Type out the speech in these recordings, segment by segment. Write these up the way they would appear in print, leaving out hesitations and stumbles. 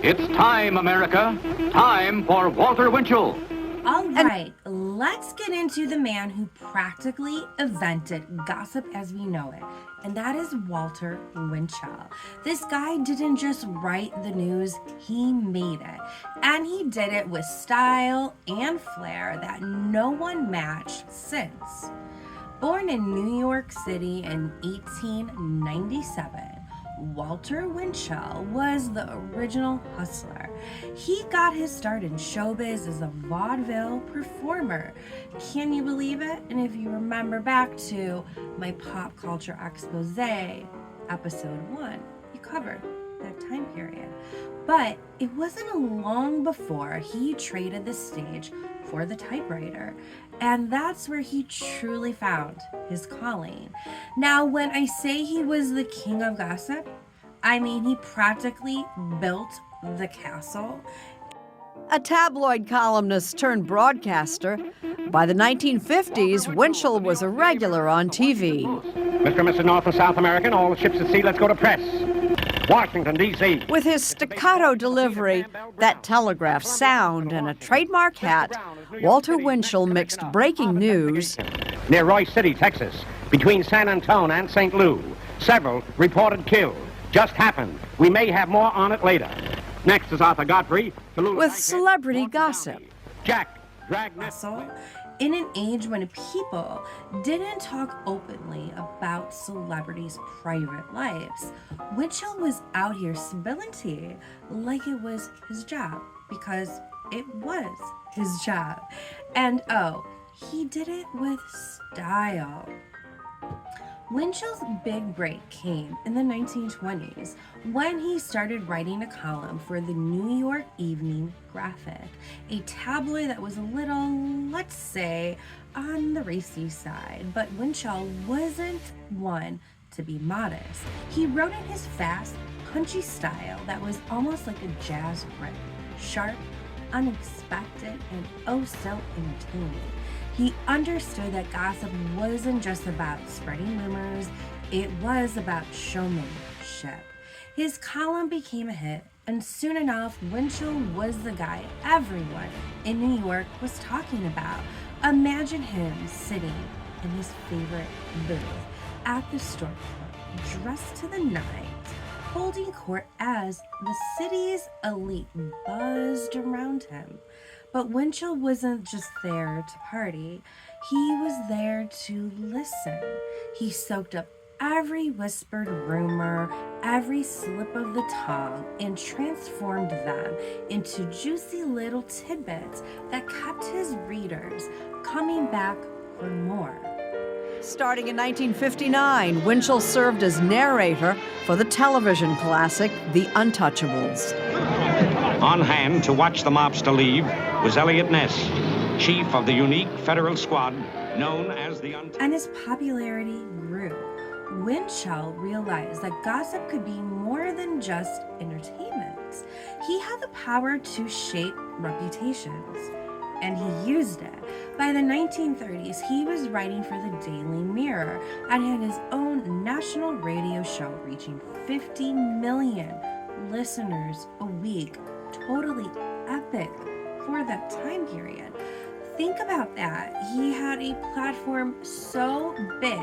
It's time, America. Time for Walter Winchell. All right, let's get into the man who practically invented gossip as we know it, and that is Walter Winchell. This guy didn't just write the news, he made it. And he did it with style and flair that no one matched since. Born in New York City in 1897, Walter Winchell was the original hustler. He got his start in showbiz as a vaudeville performer. Can you believe it? And if you remember back to my pop culture expose, episode 1, you covered that time period. But it wasn't long before he traded the stage for the typewriter. And that's where he truly found his calling. Now, when I say he was the king of gossip, I mean he practically built the castle. A tabloid columnist turned broadcaster, by the 1950s, Winchell was a regular on TV. Mr. and Mrs. North and South American, all the ships at sea, let's go to press. Washington, D.C. With his staccato delivery, that telegraph sound, and a trademark hat, Walter Winchell mixed breaking news Near Royce City, Texas, between San Antonio and St. Louis. Several reported killed. Just happened. We may have more on it later. Next is Arthur Godfrey. with celebrity gossip. Jack, Dragnet. Hustle. In an age when people didn't talk openly about celebrities' private lives, Winchell was out here spilling tea like it was his job, because it was his job. And oh, he did it with style. Winchell's big break came in the 1920s when he started writing a column for the New York Evening Graphic, a tabloid that was a little, let's say, on the racy side. But Winchell wasn't one to be modest. He wrote in his fast, punchy style that was almost like a jazz riff, sharp, unexpected, and oh so entertaining. He understood that gossip wasn't just about spreading rumors, it was about showmanship. His column became a hit, and soon enough, Winchell was the guy everyone in New York was talking about. Imagine him sitting in his favorite booth at the storefront, dressed to the nines, holding court as the city's elite buzzed around him. But Winchell wasn't just there to party, he was there to listen. He soaked up every whispered rumor, every slip of the tongue, and transformed them into juicy little tidbits that kept his readers coming back for more. Starting in 1959, Winchell served as narrator for the television classic The Untouchables. On hand to watch the mobster leave was Elliot Ness, chief of the unique federal squad known as the Untouchables. And his popularity grew. Winchell realized that gossip could be more than just entertainment. He had the power to shape reputations, and he used it. By the 1930s, he was writing for the Daily Mirror and had his own national radio show reaching 50 million listeners a week. Totally epic for that time period. Think about that. He had a platform so big,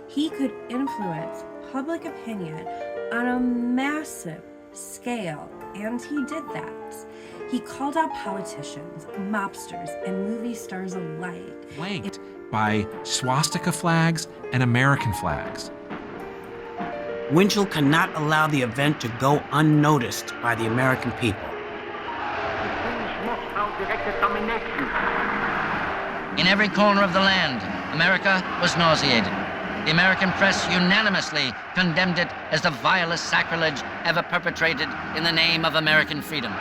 he could influence public opinion on a massive scale, and he did that. He called out politicians, mobsters, and movie stars alike. Flanked by swastika flags and American flags. Winchell cannot allow the event to go unnoticed by the American people. In every corner of the land, America was nauseated. The American press unanimously condemned it as the vilest sacrilege ever perpetrated in the name of American freedom.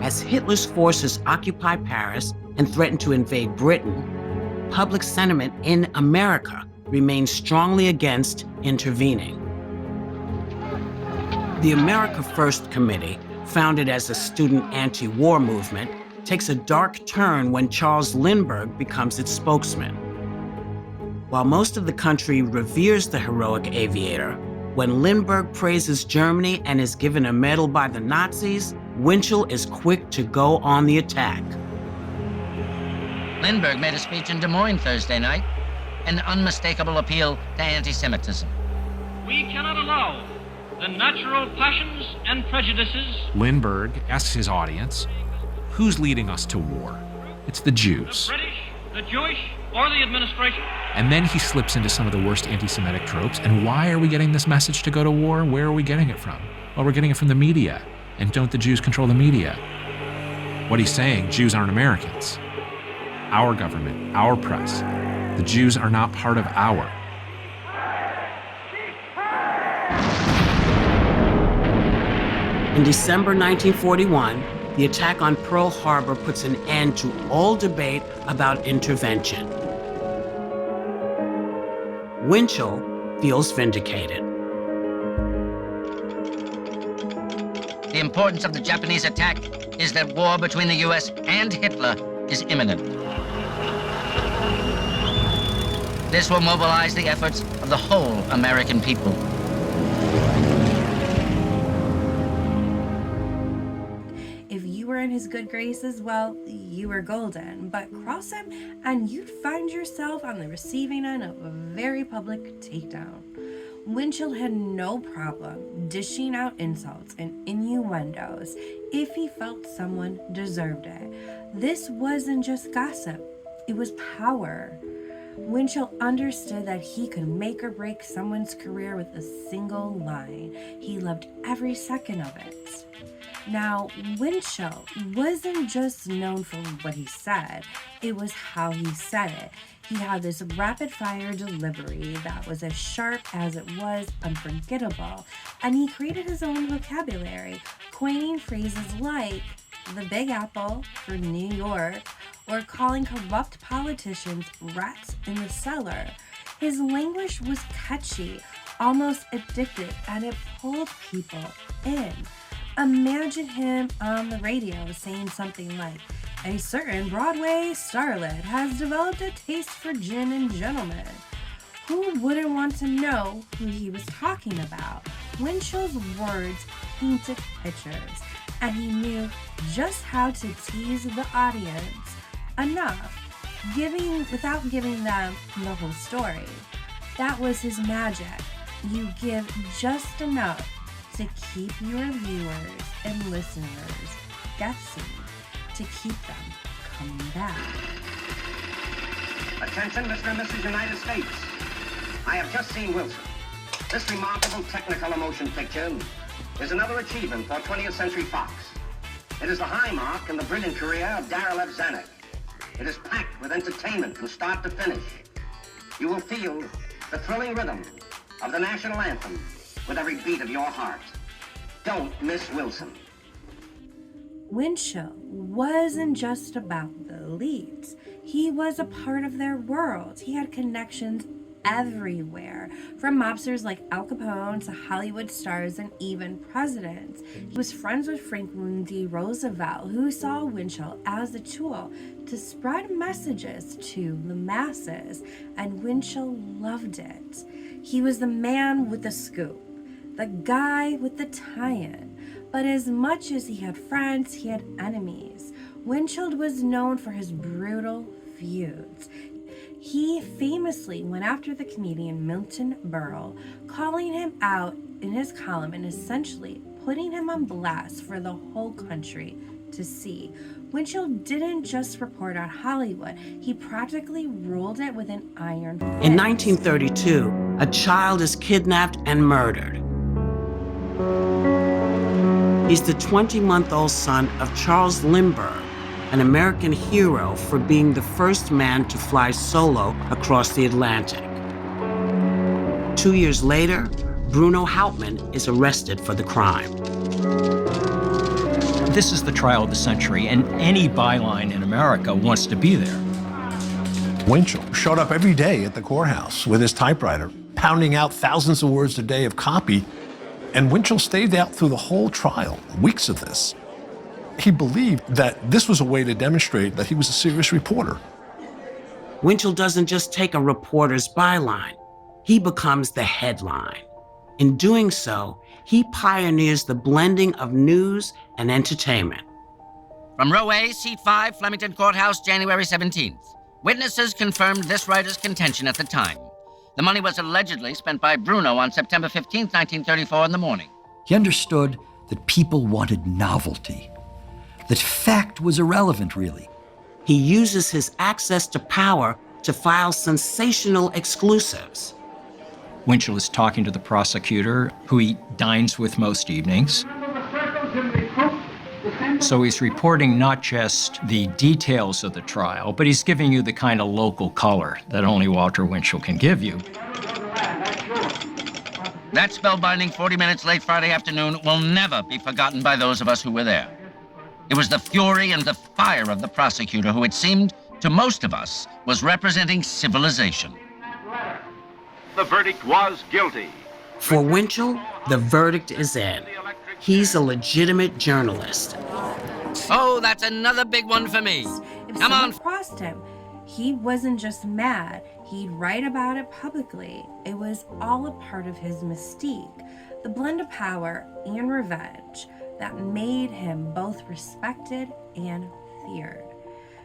As Hitler's forces occupied Paris and threatened to invade Britain, public sentiment in America remained strongly against intervening. The America First Committee, founded as a student anti-war movement, takes a dark turn when Charles Lindbergh becomes its spokesman. While most of the country reveres the heroic aviator, When Lindbergh praises Germany and is given a medal by the Nazis, Winchell is quick to go on the attack. Lindbergh made a speech in Des Moines Thursday night, an unmistakable appeal to anti-Semitism. We cannot allow the natural passions and prejudices. Lindbergh asks his audience, who's leading us to war? It's the Jews. The British, the Jewish, or the administration. And then he slips into some of the worst anti-Semitic tropes. And why are we getting this message to go to war? Where are we getting it from? Well, we're getting it from the media. And don't the Jews control the media? What he's saying, Jews aren't Americans. Our government, our press. The Jews are not part of our. In December 1941, the attack on Pearl Harbor puts an end to all debate about intervention. Winchell feels vindicated. The importance of the Japanese attack is that war between the U.S. and Hitler is imminent. This will mobilize the efforts of the whole American people. If you were in his good graces, well, you were golden, but cross him and you'd find yourself on the receiving end of a very public takedown. Winchell had no problem dishing out insults and innuendos if he felt someone deserved it. This wasn't just gossip, it was power. Winchell understood that he could make or break someone's career with a single line. He loved every second of it. Now, Winchell wasn't just known for what he said, it was how he said it. He had this rapid-fire delivery that was as sharp as it was unforgettable, and he created his own vocabulary, coining phrases like the Big Apple for New York, or calling corrupt politicians rats in the cellar. His language was catchy, almost addictive, and it pulled people in. Imagine him on the radio saying something like, "A certain Broadway starlet has developed a taste for gin and gentlemen." Who wouldn't want to know who he was talking about? Winchell's words painted pictures, and he knew just how to tease the audience enough, without giving them the whole story. That was his magic. You give just enough to keep your viewers and listeners guessing, to keep them coming back. Attention, Mr. and Mrs. United States. I have just seen Wilson. This remarkable Technicolor motion picture is another achievement for 20th Century Fox. It is the high mark in the brilliant career of Darryl F. Zanuck. It is packed with entertainment from start to finish. You will feel the thrilling rhythm of the national anthem with every beat of your heart. Don't miss Wilson. Winchell wasn't just about the elites. He was a part of their world. He had connections everywhere, from mobsters like Al Capone to Hollywood stars and even presidents. He was friends with Franklin D. Roosevelt, who saw Winchell as a tool to spread messages to the masses, and Winchell loved it. He was the man with the scoop, the guy with the tie-in. But as much as he had friends, he had enemies. Winchell was known for his brutal feuds. He famously went after the comedian Milton Berle, calling him out in his column and essentially putting him on blast for the whole country to see. Winchell didn't just report on Hollywood, he practically ruled it with an iron fist. In 1932, a child is kidnapped and murdered. He's the 20-month-old son of Charles Lindbergh, an American hero for being the first man to fly solo across the Atlantic. 2 years later, Bruno Hauptmann is arrested for the crime. This is the trial of the century, and any byline in America wants to be there. Winchell showed up every day at the courthouse with his typewriter, pounding out thousands of words a day of copy, and Winchell stayed out through the whole trial, weeks of this. He believed that this was a way to demonstrate that he was a serious reporter. Winchell doesn't just take a reporter's byline, he becomes the headline. In doing so, he pioneers the blending of news and entertainment. From row A, seat 5, Flemington Courthouse, January 17th. Witnesses confirmed this writer's contention at the time. The money was allegedly spent by Bruno on September 15th, 1934 in the morning. He understood that people wanted novelty, that fact was irrelevant, really. He uses his access to power to file sensational exclusives. Winchell is talking to the prosecutor, who he dines with most evenings. So he's reporting not just the details of the trial, but he's giving you the kind of local color that only Walter Winchell can give you. That spellbinding 40 minutes late Friday afternoon will never be forgotten by those of us who were there. It was the fury and the fire of the prosecutor who, it seemed to most of us, was representing civilization. The verdict was guilty. For Winchell, the verdict is in. He's a legitimate journalist. Oh, that's another big one for me. If Come on. someone crossed him, he wasn't just mad. He'd write about it publicly. It was all a part of his mystique, the blend of power and revenge that made him both respected and feared.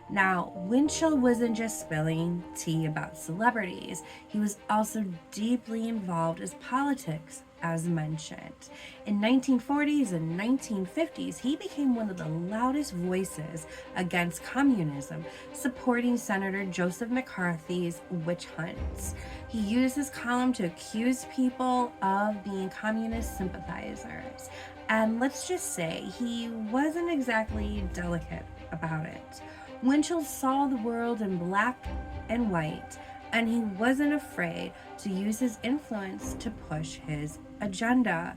Now, Winchell wasn't just spilling tea about celebrities. He was also deeply involved in politics, as mentioned. In 1940s and 1950s, he became one of the loudest voices against communism, supporting Senator Joseph McCarthy's witch hunts. He used his column to accuse people of being communist sympathizers. And let's just say he wasn't exactly delicate about it. Winchell saw the world in black and white, and he wasn't afraid to use his influence to push his agenda.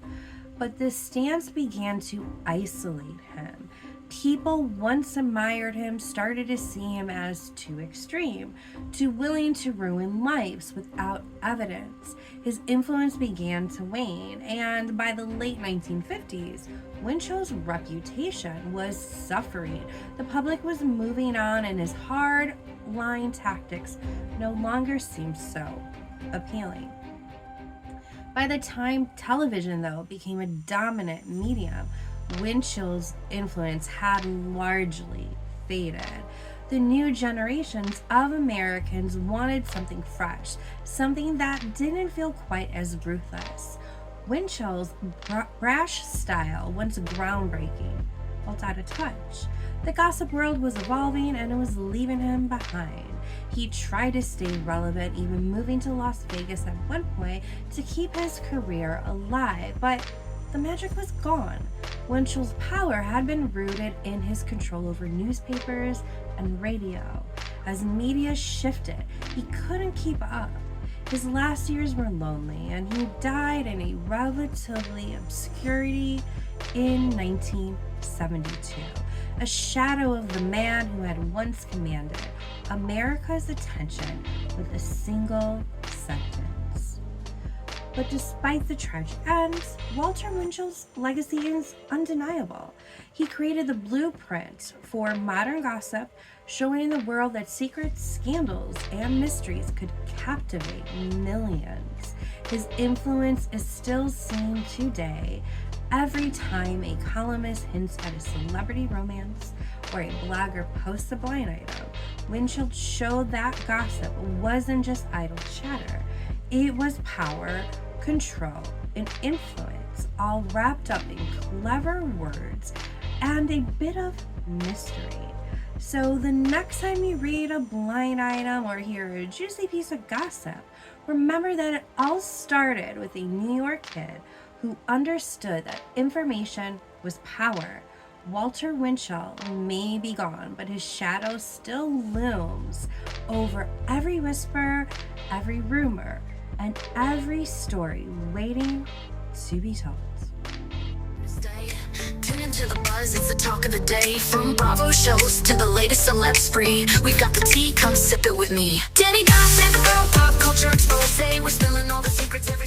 But this stance began to isolate him. People once admired him started to see him as too extreme, too willing to ruin lives without evidence. His influence began to wane, and by the late 1950s, Winchell's reputation was suffering. The public was moving on, and his hard-line tactics no longer seemed so appealing. By the time television, though, became a dominant medium, Winchell's influence had largely faded. The new generations of Americans wanted something fresh, something that didn't feel quite as ruthless. Winchell's brash style, once groundbreaking, felt out of touch. The gossip world was evolving and it was leaving him behind. He tried to stay relevant, even moving to Las Vegas at one point to keep his career alive, but the magic was gone. Winchell's power had been rooted in his control over newspapers and radio. As media shifted, he couldn't keep up. His last years were lonely, and he died in a relatively obscurity in 1972, a shadow of the man who had once commanded America's attention with a single sentence. But despite the tragic ends, Walter Winchell's legacy is undeniable. He created the blueprint for modern gossip, showing the world that secrets, scandals, and mysteries could captivate millions. His influence is still seen today every time a columnist hints at a celebrity romance or a blogger posts a blind item. Winchell showed that gossip wasn't just idle chatter. It was power, control, and influence, all wrapped up in clever words and a bit of mystery. So the next time you read a blind item or hear a juicy piece of gossip, remember that it all started with a New York kid who understood that information was power. Walter Winchell may be gone, but his shadow still looms over every whisper, every rumor, and every story waiting to be told. Tune into the buzz, it's the talk of the day. From Bravo shows to the latest celeb spree, we've got the tea, come sip it with me. Dani Gossip Girl, pop culture expose. We're spilling all the secrets every